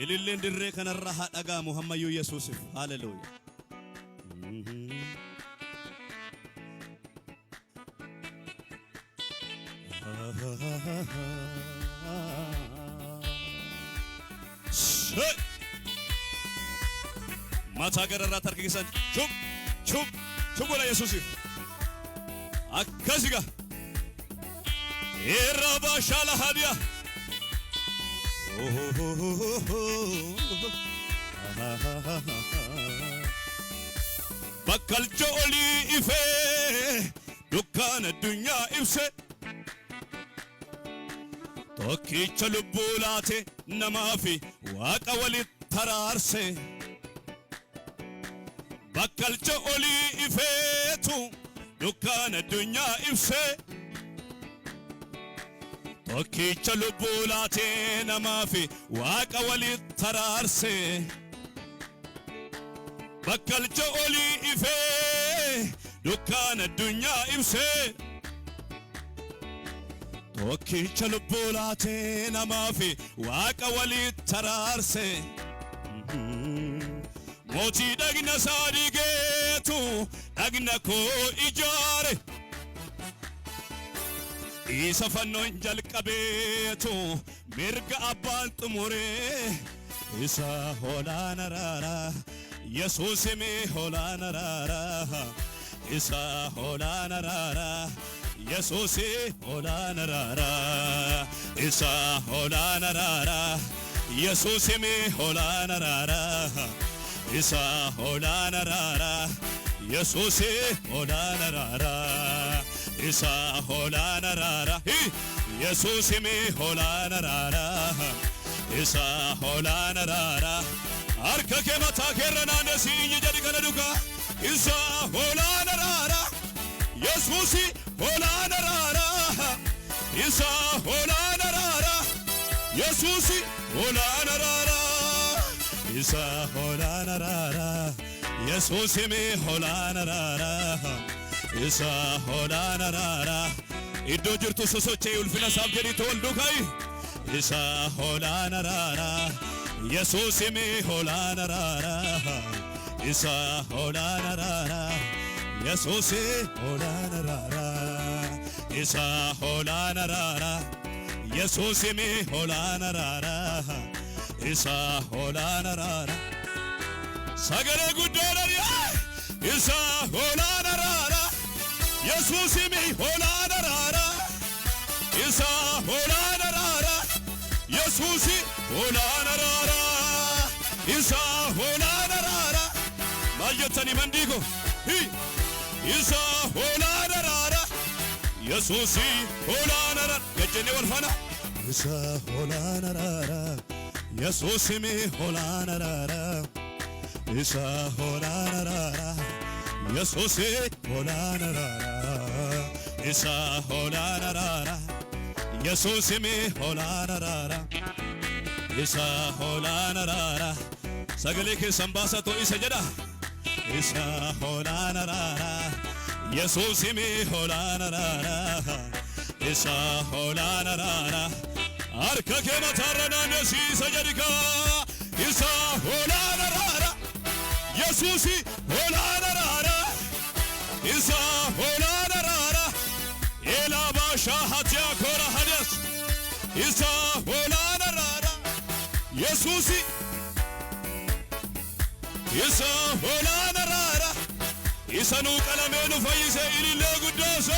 ililleen dirree kanarra haa dhagaamu hammayyuu Yesuusif. Haleluuyaa. Mata gararraa tarkiisan chub wala Yesuusif. Akkasiga irraba shala hadiya bakkalcha olii ife dukkaana addunyaa ibse tokkicha lubbuu laate namaa fi waaqa walitti taraarse bakkalcha olii ifeetu dukkaana addunyaa ibse tokkicha lubbuu laate namaa fi waaqa walitti taraarse bakkalcha olii ifee dukkaana addunyaa ibse tokkicha lubbuu laate namaa fi waaqa walitti taraarse mootii dhagna isaa digeetu dhagna koo ijaare isa fannoon jalqabeetu mirga abbaan xumuree isa hoolaana raara Yesuus mee hoolaana raara isa hoolaana raara Yesuus hoolaana raara isa hoolaana raara Yesuus mee hoolaana raara isa hoolaana raara Yesuus hoolaana raara isa hoolaana raara Yesuus mee hoolaana raara isa hoolaana raara harka kee mataa keerra naannessii inni jedhi kana duukaa isa hoolaana raara Yesuus hoolaana raara isa hoolaana raara Yesuus hoolaana raara isa hoolaana raara Yesuus mee hoolaana raara isa hoolaana raara iddoo jirtu sosochee ulfina isaaf jedhi tol duukaa isa hoolaana raara Yesuus mee hoolaana raara isa hoolaana raara Yesuus hoolaana raara isa hoolaana raara Yesuus mee hoolaana raara isa hoolaana raara sagalee guddaadhaan isa hoolaana raara Yesuus mee hoolaana raara isa hoolaana raara Yesuus hoolaana raara isa hoolaana raara maayyattani mandigo isa hoolaana raara Yesuus hoolaana raara gajjene walfana isa hoolaana raara Yesuus mee hoolaana raara isa hoolaana raara Yesuus hoolaana raara isa hoolaana raara Yesuus mee hoolaana raara isa hoolaana raara sagalee keessan baasatoo isa jedha isa hoolaana raara Yesuus mee hoolaana raara isa hoolaana raara harka kee mataarra naannessii isa jedhikaa isa hoolaana raara Yesuus hoolaana raara isa hoolaana raara Elaabashaa hatiyaa koora hadias isa hoolaana raara Yesuus isa hoolaana raara isa nuu qalamee nu fayyise ilillee guddaasa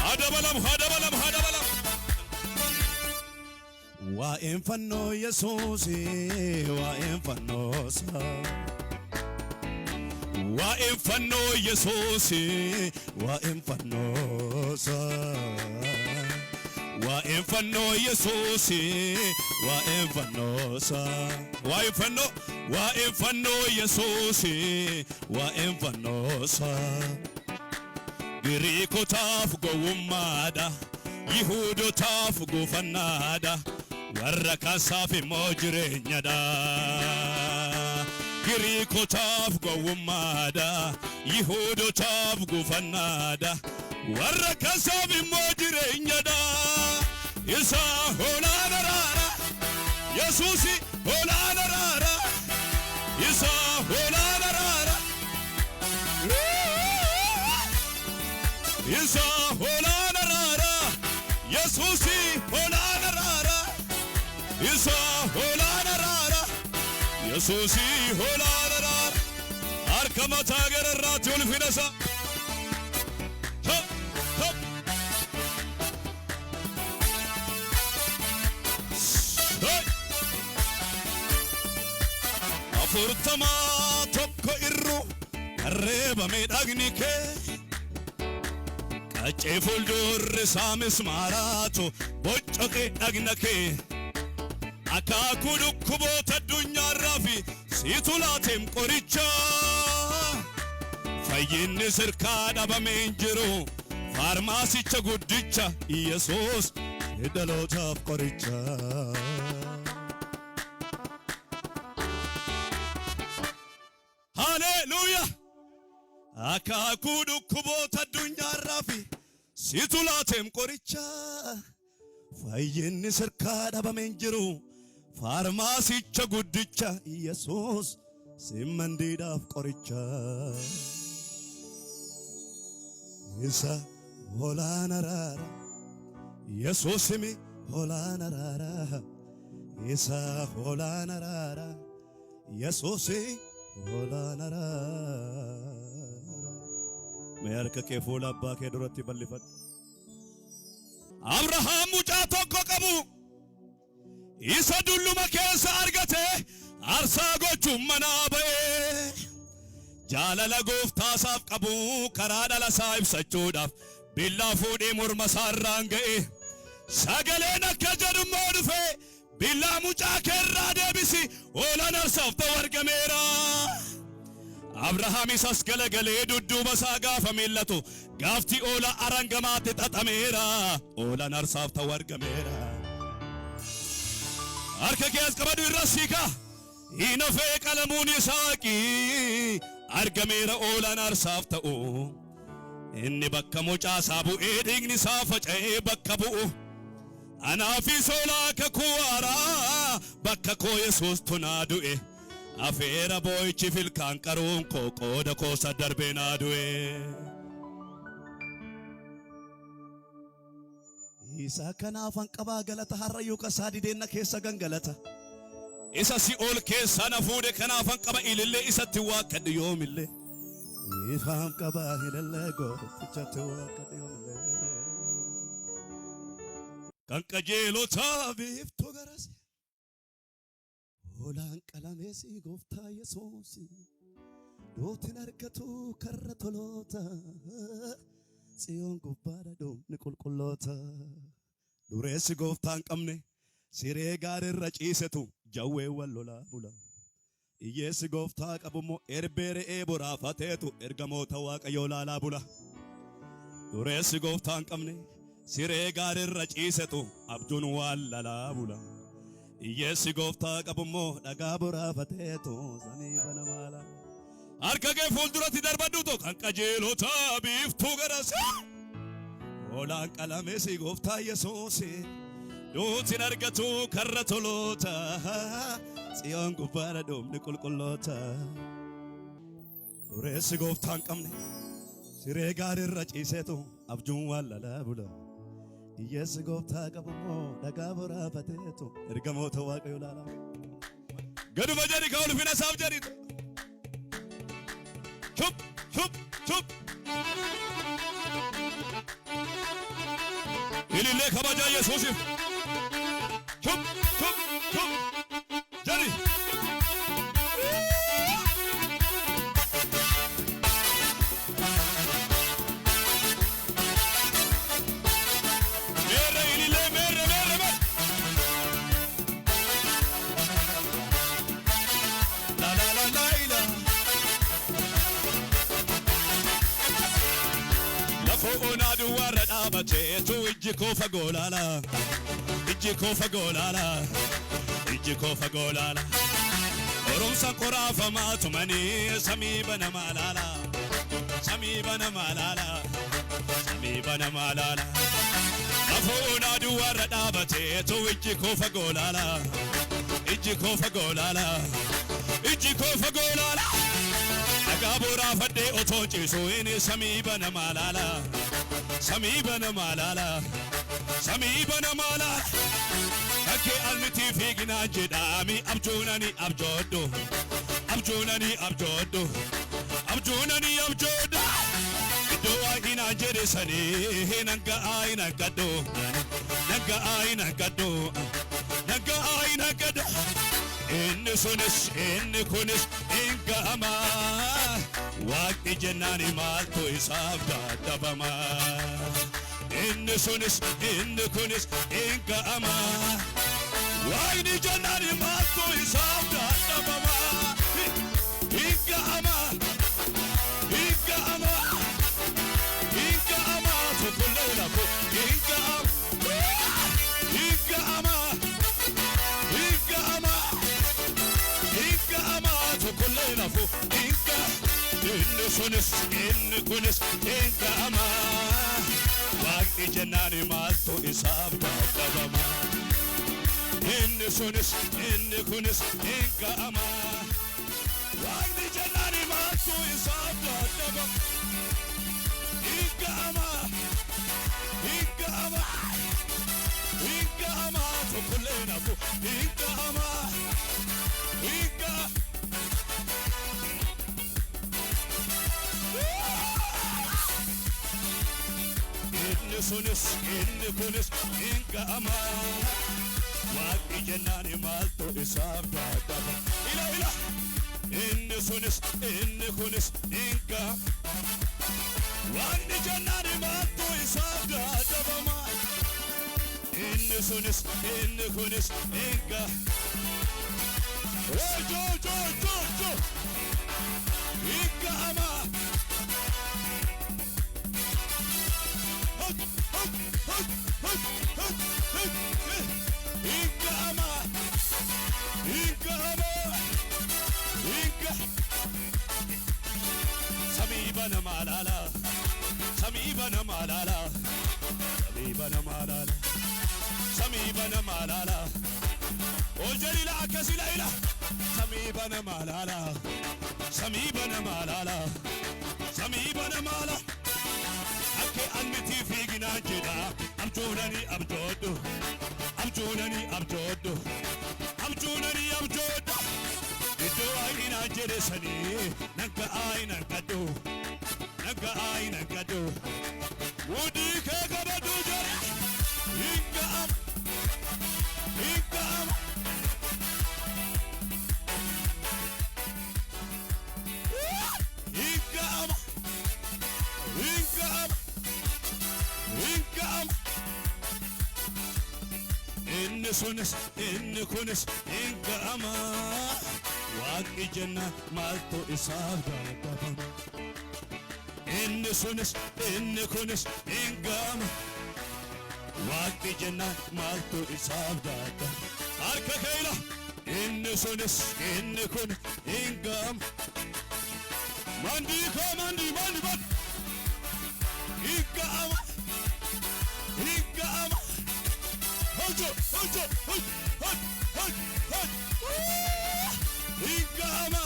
hadabalam waa'een fannoo Yesuus waa'een fannoosa waa'een fannoo Yesuus waa'een fannoosa waa'een fannoo Yesuus waa'een fannoosa waa'een fannoo Yesuus waa'een fannoosa Giriikotaaf gowwummaadha Yihuudotaaf goofannaadha warra kaasaaf immoo jireenyadha Giriikotaaf gowwummaadha Yihuudotaaf goofannaadha warra kasaaf immoo jireenyadha. Isa olaana raara Yesuusi olaana raara isa olaana raara isa olaana raara Yesuusi olaana raara isa olaana raara Yesuusi olaana raara harka mataa gararraatti ol fidasa. Furtama tokko irru arreebame dhagni kee qaccee fuuldurri isaa mismaaraatu boccoqe dhagna kee akaakuu dhukkuboota addunyaarraa fi siitu laateem qoricha fayyinni sirkaa dhabamee hin jiru faarmaasicha guddicha Yesuus dhalootaaaf qoricha. Hallelujah. Akaakuu dhukkuboota addunyaarraa fi siitu laateem qoricha fayyinni sirkaa dhabamee hin jiru faarmaasicha guddicha Yesuus simmandiidhaaf qoricha. Isa olaana raara Yesuus mi olaana raara isa olaana raara Yesuus olaana raara. Mee harka kee fuula abbaa kee duratti bal'ifadhu. Abrahaam mucaa tokko qabu isa dulluma keessa argate aarsaa gochuun manaa ba'e jaalala gooftaa isaaf qabu karaa dhala isaa ibsachuudhaaf billaa fuudhee morma isaarraan ga'e sagaleen akka jedhummoo dhufe billaa mucaa keerraa deebisi oolan aarsaaf ta'u argameera. Abrahaam isas galagalee dudduuba isaa gaafa miillatu gaafti oola arangamaatti xaxameera oolan aarsaaf ta'u argameera. Harka kee as qabadhu irra siika hinafee qalamuun Yisaaqii argameera oolan aarsaaf ta'u inni bakka mucaa isaa bu'ee dhiigni isaa faca'ee bakka bu'u anaafi soolaa kakuu haaraa bakka koo Yesuus tunaa du'e afeera boo'ichi filkaan qaruun koo qooda koosa darbee naa du'e. Isa kanaaf hanqabaa galata harrayyuu qasaa dideenna keessa gangalata isa si'ool keessa na fuudhe kanaaf hanqaba ilillee isatti waakkadhu yoomillee ifa hanqabaa ilillee gootichatti waakkadhu yoomillee kan qajeelotaa biiftuu garasi oolaan qalameesi gooftaa Yesuus dootin argatu karra toloota Tsiyoon gubbaadha doomni qulqulloota dureessi gooftaan qabne siree gaarirra ciisetu jawwee wal lolaa bula iyyeessi gooftaa qabummoo erbee re'ee boraafateetu ergamoota waaqayyoo laalaa bula dureessi gooftaan qabne siree gaarirra ciisetu abjuun waan lalaa bula iyyeessi gooftaa qabummoo dhagaa boraafateetu samii banamaa laa. Harka kee fuulduratti darbadhuutu kan qajeelotaa biiftuu garasi oolaan qalameesi gooftaa Yesuus dootin argatu karra toloota Tsiyoon gubbaadha doomni qulqulloota dureessi gooftaan qabne siree gaarirra ciisetu abjuun waan lalaa bula iyyeessi gooftaa qabummoo dhagaa boraafateetu ergamoota waaqayyoo laalaa gaduma jedhi ka ulfina isaaf jedhitu. Chup, chup, chup. Ilillee kabajaa Yesuusiif. Chup, chup, chup. Jari. Meerre ilillee meerre. La la la la la. Ona duwara dhaabate tu ijji koo fagoo laala ijji koo fagoo laala ijji koo fagoo laala oromsa qoraafamaa tumanii samii banamaa laala samii banamaa laala samii banamaa laala lafoon aduwarra dhaabateetu ijji koo fagoo laala ijji koo fagoo laala ijji koo fagoo laala dhagaa boraafadhee otoo ciisuu inni samii banamaa laala samii banamaa laala samii banamaa laala Kake almiti figina jedhami abjoonani abjoodo abjoonani abjoodo abjoonani abjoodo iddoo waa'ina jedhesanii nanga aayina gaddo nanga aayina gaddo nanga aayina gaddo inni sunis inni kunis inga'ama waaqni jennaani maaltu isaaf dadhabama inni sunis inni kunis inga'ama Wayni jannani maaltu isaaf dadhabama inga'ama inga'ama inga'ama tokkollee lafu inga'ama inga'ama inga'ama inga'ama tokkollee lafu inni sunis inni kunis inga'ama waaqni jennani maaltu isaaf dadhabama inni sunis inni kunis inga'ama waaqni jennani maaltu isaaf dadhabama inga'ama inga'ama inga'ama tokkollee nafu inga'ama inga'ama inni sunis inni kunis inga'ama Waaqni jennaani maaltu isaaf dadhabama ila ila inni sunis inni kunis inga'ama Waaqni jennaani maaltu isaaf dadhabama inni sunis inni kunis inga'ama jo jo jo jo inga'ama inga'ama inga'ama samii banamaa laala samii banamaa laala samii banamaa laala samii banamaa laala ol jedhi la akkasi la ila samii banamaa laala samii banamaa laala samii banamaa laala Akke almiti fiiginaan jedha abjoonani abjoodo abjoonani abjoodo abjoonani abjoodo iddoo waa'ina jedhesanii nanga aayina gaddo nanga aayina gaddo wudii kee qabadhu jedhe inga'ama inga'ama inga'ama inga'ama inga'ama inni sunis inni kunis inga'ama waaqni jenna maaltu isaaf dadhabama inni sunis inni kunis inga'ama waaqni jenna maaltu isaaf dadhabama harka keela inni sunis inni kun inga'ama mandii koo mandii mandi mandi inga'ama inga'ama Hojo, hojo, hojo, hojo, inga'ama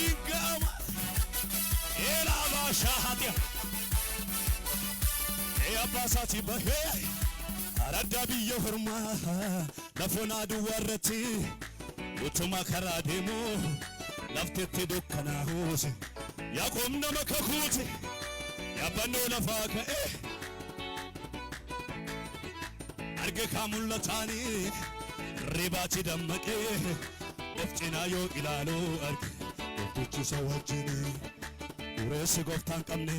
inga'ama elaba shahatia abbaasaati bahee aradda biyya hormaa lafoon aduwarratti utuma karaa deemu laftetti dukkanaa'uusi yaaqoob nama kakuuti yaabannoo lafaa ka'ee arge kaa mul'ataanii ribaati dammaqee of cinaa yoo ilaaluu arge gooftichisa wajjini dureessi gooftaan qabne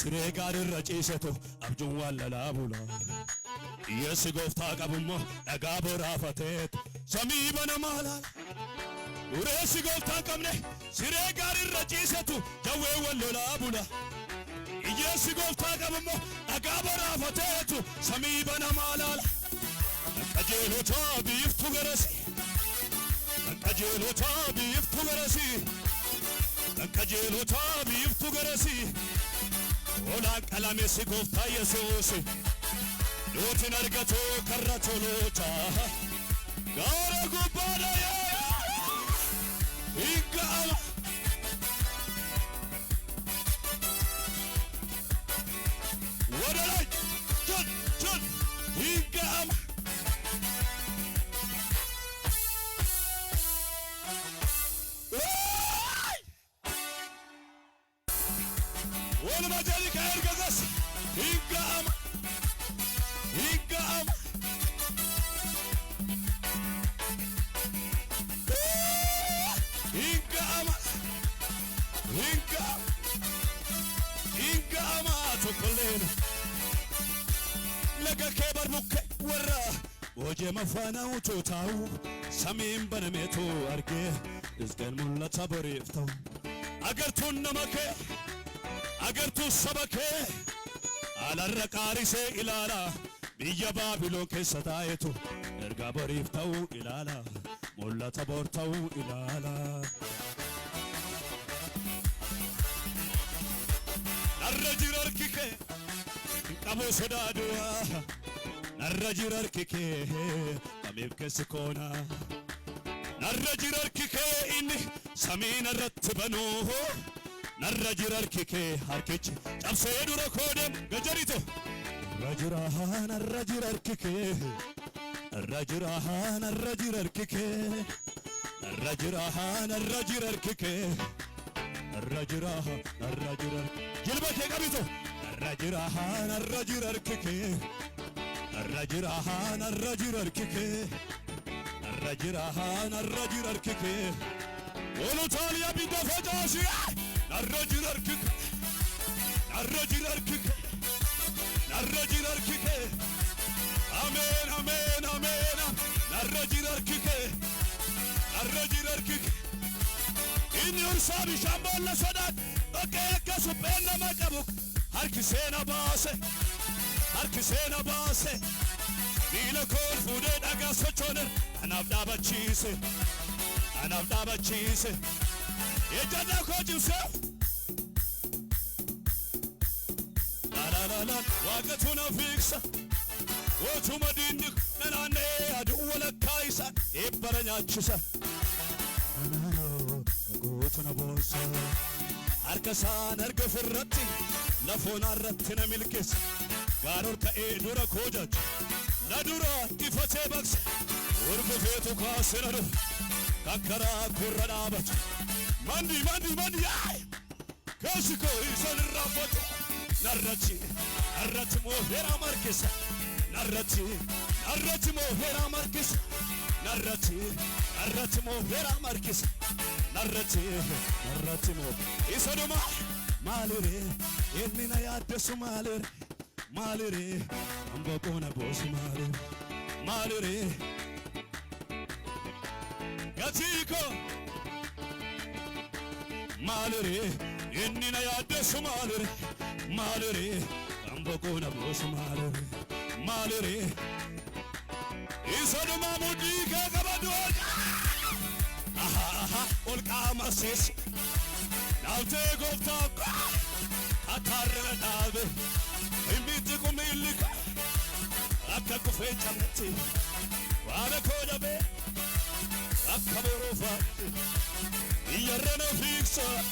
siree gaarirra ciisetu abjuun waan lalaa bula hiyyeessi gooftaa qabummoo dhagaa boraafateetu samii banamaa laala dureessi gooftaan qabne siree gaarirra ciisetu jawwee waan lolaa bula hiyyeessi gooftaa qabummoo dhagaa boraafateetu samii banamaa laala Qajeelota biiftu garasi qajeelota biiftu garasi qajeelota biiftu garasi ola qalame si gooftaa Yesuus lootin argatu karra toloota gaara gubbaadha higga'ama ወደላይ ቸን higga'ama والمجال كاير قصص هيقام هيقام هيقام هيقام هيقام تقولين لك كبر مك ورا وجه مفانا وتوتاو سمين بنميتو أرجع إزكن ملا تبريفتو أجرتون نمكه أجرتو السبكه على الركاريسة إلالا بيجا بابلون كستايتو إرجع بريفتو إلالا ملا تبورتو إلالا الرجل أركيكه كابو سدادوا الرجل أركيكه كميب كسكونا الرجل أركيكه إني سمين الرتبنوه الرجل أركيكه هركيش جاب سيدو ركودم جريتو الرجل أركيكه الرجل أركيكه الرجل أركيكه الرجل جلبك يا قبيتو الرجل أركيكه الرجل أركيكه الرجل أركيكه ولو تالي بيدا فجاشي الرجل أركيكه الرجل أركيكه الرجل أركيكه آمين آمين آمين الرجل أركيكه الرجل أركيكه إني أرسابي شامبال لسودات أكيكا سبينا مكبوك هركسينا باسه نيلا كور فودين أغا سوچونر أنا أفدا بچيسه يجانا كوجو سو لا واقتنا فيكسا وتو مدينك نناني أدو ولا كايسا إبرنا چسا قوتنا بوسا هركسان هرقف الرتي لفونا الرتنا ملكس قارور كأي دورا كوجاج ندورا إفتي بكس ورقفيتو كاسنرو كاكرا كورنا بج ماندي آي كاسكو إيسان الرابط نرتي موهيرا مركز نرتي موهيرا مركز نرتي موهيرا مركز نرتي مو إيسانو مالري إننا يادسو مالري أمبقونا بوس مالري ياتيكو مالري إننا يادسو مالري أمبقونا بوس مالري إيسانو مامودي كاكبادوك والقامة سيس ناوتي قفتاك أتارنا دابي إمبيتكم إليك أكاكو في جمتي وانا كودا بي أكبرو فاتي يرنا فيكسا